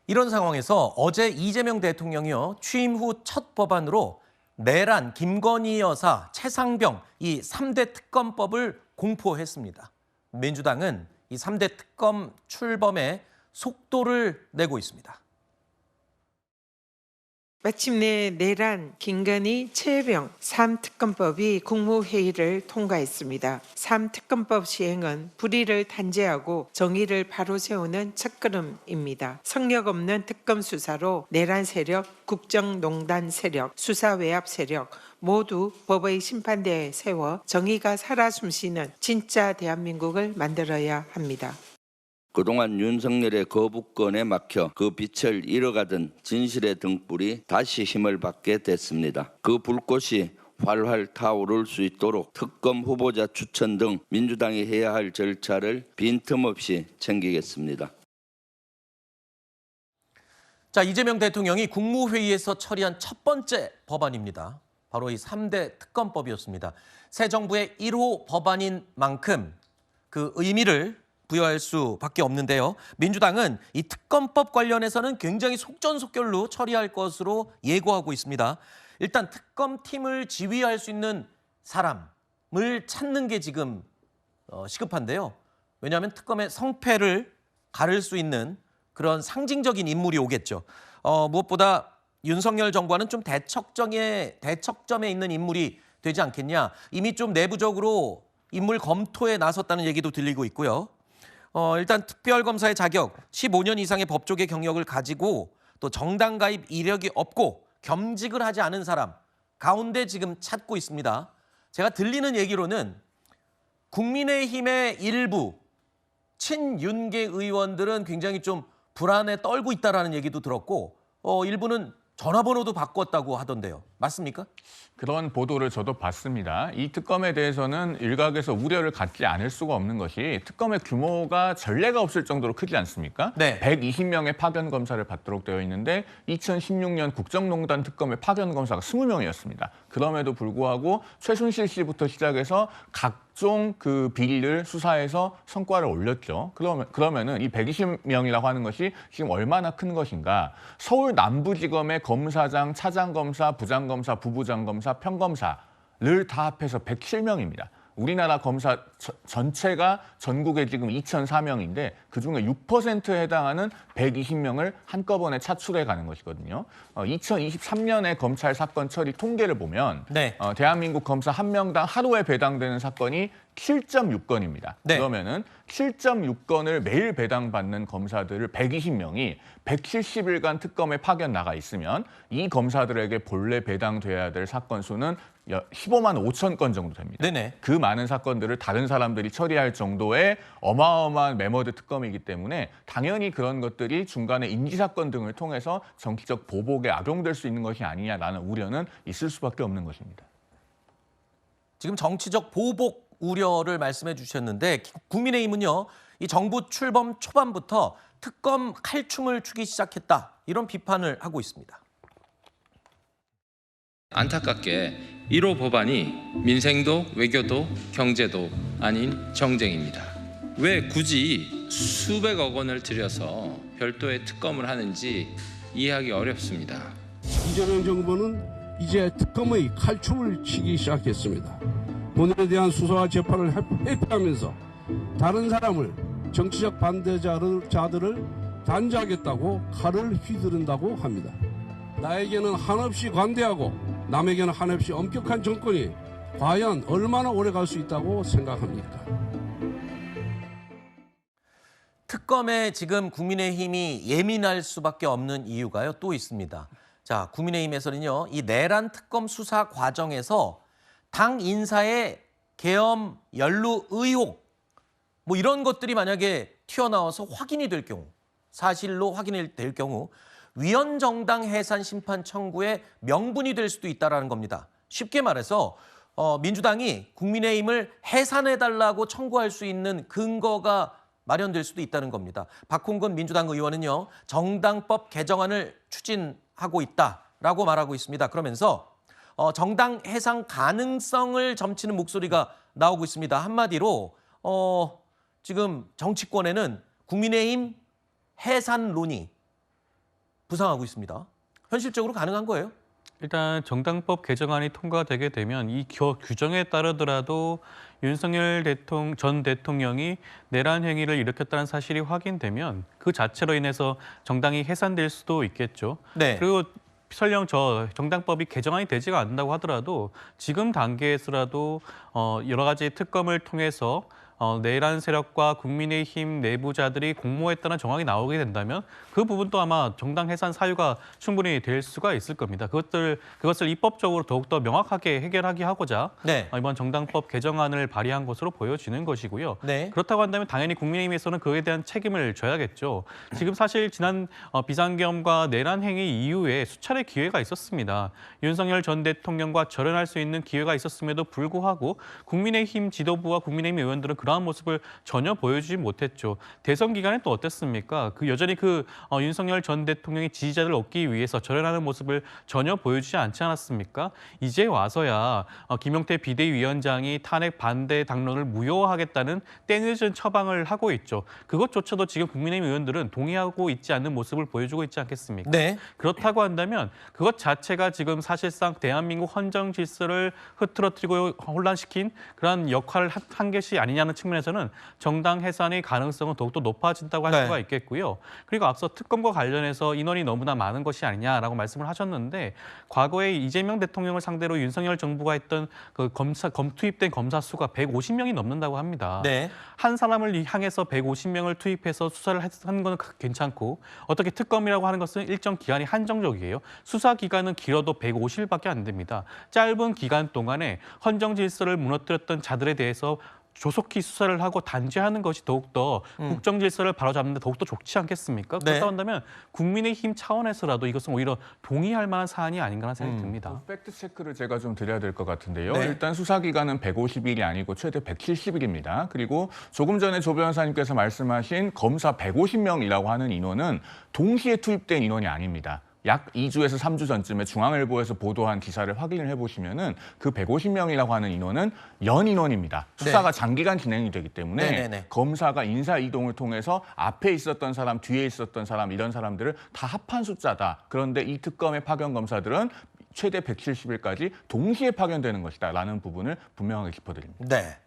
이런 상황에서 어제 이재명 대통령이요, 취임 후 첫 법안으로 내란, 김건희 여사, 최상병 이 3대 특검법을 공포했습니다. 민주당은 이 3대 특검 출범에 속도를 내고 있습니다. 마침내 내란, 김건희, 최병 3특검법이 국무회의를 통과했습니다. 3특검법 시행은 불의를 단죄하고 정의를 바로 세우는 첫걸음입니다. 성역 없는 특검 수사로 내란 세력, 국정농단 세력, 수사외압 세력 모두 법의 심판대에 세워 정의가 살아 숨쉬는 진짜 대한민국을 만들어야 합니다. 그동안 윤석열의 거부권에 막혀 그 빛을 잃어가던 진실의 등불이 다시 힘을 받게 됐습니다. 그 불꽃이 활활 타오를 수 있도록 특검 후보자 추천 등 민주당이 해야 할 절차를 빈틈없이 챙기겠습니다. 자, 이재명 대통령이 국무회의에서 처리한 첫 번째 법안입니다. 바로 이 3대 특검법이었습니다. 새 정부의 1호 법안인 만큼 그 의미를 부여할 수밖에 없는데요. 민주당은 이 특검법 관련해서는 굉장히 속전속결로 처리할 것으로 예고하고 있습니다. 일단 특검팀을 지휘할 수 있는 사람을 찾는 게 지금 시급한데요. 왜냐하면 특검의 성패를 가를 수 있는 그런 상징적인 인물이 오겠죠. 무엇보다 윤석열 정부와는 좀 대척점에 있는 인물이 되지 않겠냐. 이미 좀 내부적으로 인물 검토에 나섰다는 얘기도 들리고 있고요. 일단 특별검사의 자격, 15년 이상의 법조계 경력을 가지고 또 정당 가입 이력이 없고 겸직을 하지 않은 사람 가운데 지금 찾고 있습니다. 제가 들리는 얘기로는 국민의힘의 일부 친윤계 의원들은 굉장히 좀 불안에 떨고 있다는 얘기도 들었고 일부는 전화번호도 바꿨다고 하던데요. 맞습니까? 그런 보도를 저도 봤습니다. 이 특검에 대해서는 일각에서 우려를 갖지 않을 수가 없는 것이 특검의 규모가 전례가 없을 정도로 크지 않습니까? 네. 120명의 파견 검사를 받도록 되어 있는데 2016년 국정농단 특검의 파견 검사가 20명이었습니다. 그럼에도 불구하고 최순실 씨부터 시작해서 각종 그 비리를 수사해서 성과를 올렸죠. 그러면은 이 120명이라고 하는 것이 지금 얼마나 큰 것인가? 서울 남부지검의 검사장, 차장검사, 부장검사, 부부장검사, 평검사를 다 합해서 107명입니다. 우리나라 검사 전체가 전국에 지금 2,004명인데 그중에 6%에 해당하는 120명을 한꺼번에 차출해 가는 것이거든요. 2023년에 검찰 사건 처리 통계를 보면 네. 대한민국 검사 한 명당 하루에 배당되는 사건이 7.6건입니다. 네. 그러면은 7.6건을 매일 배당받는 검사들을 120명이 170일간 특검에 파견 나가 있으면 이 검사들에게 본래 배당돼야 될 사건 수는 15만 5천 건 정도 됩니다. 네네. 그 많은 사건들을 다른 사람들이 처리할 정도의 어마어마한 메머드 특검이기 때문에 당연히 그런 것들이 중간에 인지사건 등을 통해서 정치적 보복에 악용될 수 있는 것이 아니냐라는 우려는 있을 수밖에 없는 것입니다. 지금 정치적 보복 우려를 말씀해 주셨는데 국민의힘은요, 이 정부 출범 초반부터 특검 칼춤을 추기 시작했다. 이런 비판을 하고 있습니다. 안타깝게 1호 법안이 민생도 외교도 경제도 아닌 정쟁입니다. 왜 굳이 수백억 원을 들여서 별도의 특검을 하는지 이해하기 어렵습니다. 이재명 정부는 이제 특검의 칼춤을 치기 시작했습니다. 본인에 대한 수사와 재판을 회피하면서 다른 사람을 정치적 반대자들을 단죄하겠다고 칼을 휘두른다고 합니다. 나에게는 한없이 관대하고 남에게는 한없이 엄격한 정권이 과연 얼마나 오래 갈 수 있다고 생각합니까? 특검에 지금 국민의힘이 예민할 수밖에 없는 이유가요, 또 있습니다. 자, 국민의힘에서는요, 이 내란 특검 수사 과정에서 당 인사의 계엄 연루 의혹 뭐 이런 것들이 만약에 튀어나와서 확인이 될 경우, 사실로 확인이 될 경우 위헌정당 해산 심판 청구의 명분이 될 수도 있다는 겁니다. 쉽게 말해서 민주당이 국민의힘을 해산해달라고 청구할 수 있는 근거가 마련될 수도 있다는 겁니다. 박홍근 민주당 의원은요, 정당법 개정안을 추진하고 있다라고 말하고 있습니다. 그러면서 정당 해산 가능성을 점치는 목소리가 나오고 있습니다. 한마디로 지금 정치권에는 국민의힘 해산론이 부상하고 있습니다. 현실적으로 가능한 거예요? 일단 정당법 개정안이 통과되게 되면 이 규정에 따르더라도 윤석열 전 대통령이 내란 행위를 일으켰다는 사실이 확인되면 그 자체로 인해서 정당이 해산될 수도 있겠죠. 네. 그리고 설령 정당법이 개정안이 되지가 않는다고 하더라도 지금 단계에서라도 여러 가지 특검을 통해서 내란 세력과 국민의힘 내부자들이 공모했다는 정황이 나오게 된다면 그 부분도 아마 정당 해산 사유가 충분히 될 수가 있을 겁니다. 그것을 입법적으로 더욱더 명확하게 해결하게 하고자 네. 이번 정당법 개정안을 발의한 것으로 보여지는 것이고요. 네. 그렇다고 한다면 당연히 국민의힘에서는 그에 대한 책임을 져야겠죠. 지금 사실 지난 비상계엄과 내란 행위 이후에 수차례 기회가 있었습니다. 윤석열 전 대통령과 절연할 수 있는 기회가 있었음에도 불구하고 국민의힘 지도부와 국민의힘 의원들은 그러한 모습을 전혀 보여주지 못했죠. 대선 기간에 또 어땠습니까? 여전히 윤석열 전 대통령의 지지자들을 얻기 위해서 절연하는 모습을 전혀 보여주지 않지 않았습니까? 이제 와서야 김용태 비대위원장이 탄핵 반대 당론을 무효화하겠다는 때늦은 처방을 하고 있죠. 그것조차도 지금 국민의힘 의원들은 동의하고 있지 않는 모습을 보여주고 있지 않겠습니까? 네. 그렇다고 한다면 그것 자체가 지금 사실상 대한민국 헌정 질서를 흐트러뜨리고 혼란시킨 그런 역할을 한 것이 아니냐는 측면에서는 정당 해산의 가능성은 더욱더 높아진다고 할 네. 수가 있겠고요. 그리고 앞서 특검과 관련해서 인원이 너무나 많은 것이 아니냐라고 말씀을 하셨는데 과거에 이재명 대통령을 상대로 윤석열 정부가 했던 투입된 검사 수가 150명이 넘는다고 합니다. 네. 한 사람을 향해서 150명을 투입해서 수사를 한 건 괜찮고 어떻게 특검이라고 하는 것은 일정 기간이 한정적이에요. 수사 기간은 길어도 150일밖에 안 됩니다. 짧은 기간 동안에 헌정 질서를 무너뜨렸던 자들에 대해서 조속히 수사를 하고 단죄하는 것이 더욱더 국정 질서를 바로잡는 데 더욱더 좋지 않겠습니까? 네. 그렇다고 한다면 국민의힘 차원에서라도 이것은 오히려 동의할 만한 사안이 아닌가 하는 생각이 듭니다. 팩트 체크를 제가 좀 드려야 될 것 같은데요. 네. 일단 수사 기간은 150일이 아니고 최대 170일입니다. 그리고 조금 전에 조 변호사님께서 말씀하신 검사 150명이라고 하는 인원은 동시에 투입된 인원이 아닙니다. 약 2주에서 3주 전쯤에 중앙일보에서 보도한 기사를 확인을 해보시면은 그 150명이라고 하는 인원은 연 인원입니다. 수사가 장기간 진행이 되기 때문에 네네네. 검사가 인사 이동을 통해서 앞에 있었던 사람, 뒤에 있었던 사람 이런 사람들을 다 합한 숫자다. 그런데 이 특검의 파견 검사들은 최대 170일까지 동시에 파견되는 것이다라는 부분을 분명하게 짚어드립니다. 네.